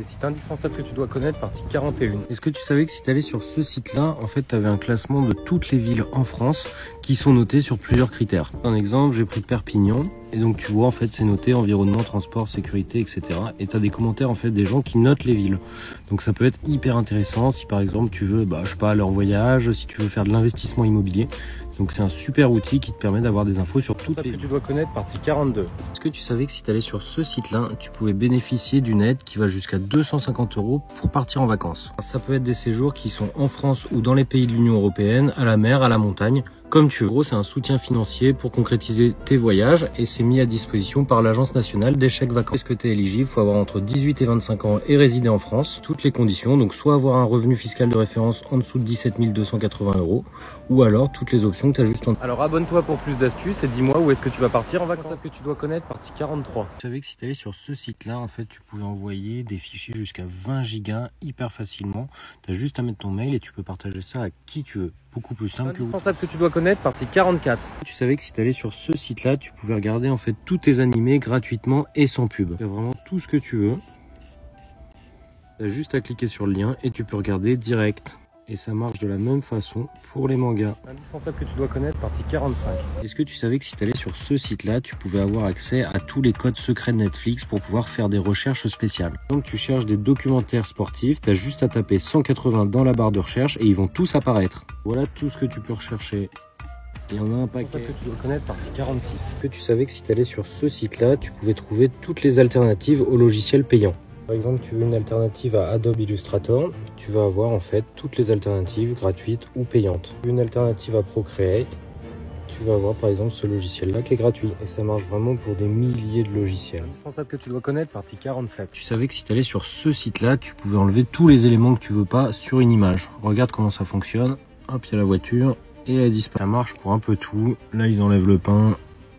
Les sites indispensables que tu dois connaître, partie 41. Est-ce que tu savais que si tu allais sur ce site-là, en fait, tu avais un classement de toutes les villes en France qui sont notées sur plusieurs critères. Un exemple, j'ai pris Perpignan. Et donc tu vois en fait c'est noté environnement, transport, sécurité, etc. Et tu as des commentaires en fait des gens qui notent les villes. Donc ça peut être hyper intéressant si par exemple tu veux, je sais pas, leur voyage, si tu veux faire de l'investissement immobilier. Donc c'est un super outil qui te permet d'avoir des infos sur toutes les villes. Que tu dois connaître, partie 42. Est-ce que tu savais que si tu allais sur ce site-là, tu pouvais bénéficier d'une aide qui va jusqu'à 250 € pour partir en vacances. Ça peut être des séjours qui sont en France ou dans les pays de l'Union européenne, à la mer, à la montagne. Comme tu veux. En gros, c'est un soutien financier pour concrétiser tes voyages et c'est mis à disposition par l'Agence nationale des chèques vacances. Est-ce que tu es éligible? Il faut avoir entre 18 et 25 ans et résider en France. Toutes les conditions, donc soit avoir un revenu fiscal de référence en dessous de 17 280 € ou alors toutes les options que tu as juste en... Alors abonne-toi pour plus d'astuces et dis-moi où est-ce que tu vas partir en vacances. Que tu dois connaître, partie 43. Tu savais que si tu allais sur ce site-là, en fait, tu pouvais envoyer des fichiers jusqu'à 20 gigas hyper facilement. Tu as juste à mettre ton mail et tu peux partager ça à qui tu veux. Beaucoup plus simple. Indispensable que tu dois connaître, partie 44. Tu savais que si tu allais sur ce site-là, tu pouvais regarder en fait tous tes animés gratuitement et sans pub. C'est vraiment tout ce que tu veux. Tu as juste à cliquer sur le lien et tu peux regarder direct. Et ça marche de la même façon pour les mangas. Indispensable que tu dois connaître, partie 45. Est-ce que tu savais que si tu allais sur ce site-là, tu pouvais avoir accès à tous les codes secrets de Netflix pour pouvoir faire des recherches spéciales? Donc tu cherches des documentaires sportifs, tu as juste à taper 180 dans la barre de recherche et ils vont tous apparaître. Voilà tout ce que tu peux rechercher. Il y en a un paquet. Que tu dois connaître, partie 46. Est-ce que tu savais que si tu allais sur ce site-là, tu pouvais trouver toutes les alternatives aux logiciels payants? Par exemple, tu veux une alternative à Adobe Illustrator, tu vas avoir en fait toutes les alternatives gratuites ou payantes. Tu veux une alternative à Procreate, tu vas avoir par exemple ce logiciel-là qui est gratuit. Et ça marche vraiment pour des milliers de logiciels. Indispensable que tu dois connaître, partie 47. Tu savais que si tu allais sur ce site-là, tu pouvais enlever tous les éléments que tu veux pas sur une image. Regarde comment ça fonctionne. Hop, il y a la voiture et elle disparaît. Ça marche pour un peu tout. Là, ils enlèvent le pain.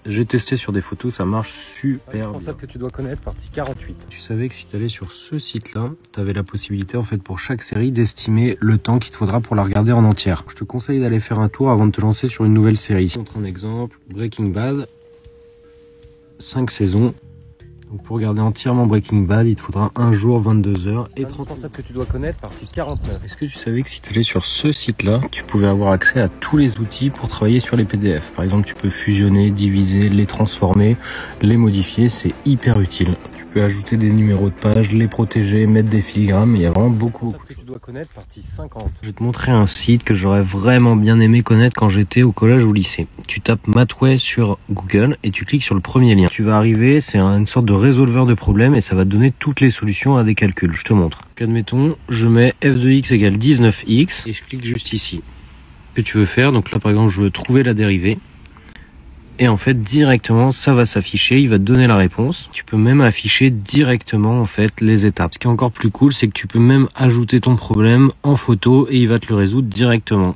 J'ai testé sur des photos, ça marche super bien. Que tu dois connaître, partie 48. Tu savais que si tu allais sur ce site-là, tu avais la possibilité en fait pour chaque série d'estimer le temps qu'il te faudra pour la regarder en entière. Je te conseille d'aller faire un tour avant de te lancer sur une nouvelle série. Je te montre un exemple, Breaking Bad, 5 saisons. Donc pour regarder entièrement Breaking Bad, il te faudra 1 jour, 22 heures et 30 minutes. Que tu dois connaître, partie 49. Est-ce que tu savais que si tu allais sur ce site-là, tu pouvais avoir accès à tous les outils pour travailler sur les PDF? Par exemple, tu peux fusionner, diviser, les transformer, les modifier, c'est hyper utile. Tu peux ajouter des numéros de page, les protéger, mettre des filagrammes, il y a vraiment beaucoup de choses. Tu dois connaître, partie 50. Je vais te montrer un site que j'aurais vraiment bien aimé connaître quand j'étais au collège ou au lycée. Tu tapes Mathway sur Google et tu cliques sur le premier lien. Tu vas arriver, c'est une sorte de résolveur de problèmes et ça va te donner toutes les solutions à des calculs. Je te montre. Donc, admettons, je mets f de x égale 19x et je clique juste ici. Ce que tu veux faire, donc là par exemple je veux trouver la dérivée. Et en fait directement ça va s'afficher, il va te donner la réponse. Tu peux même afficher directement en fait les étapes. Ce qui est encore plus cool, c'est que tu peux même ajouter ton problème en photo et il va te le résoudre directement.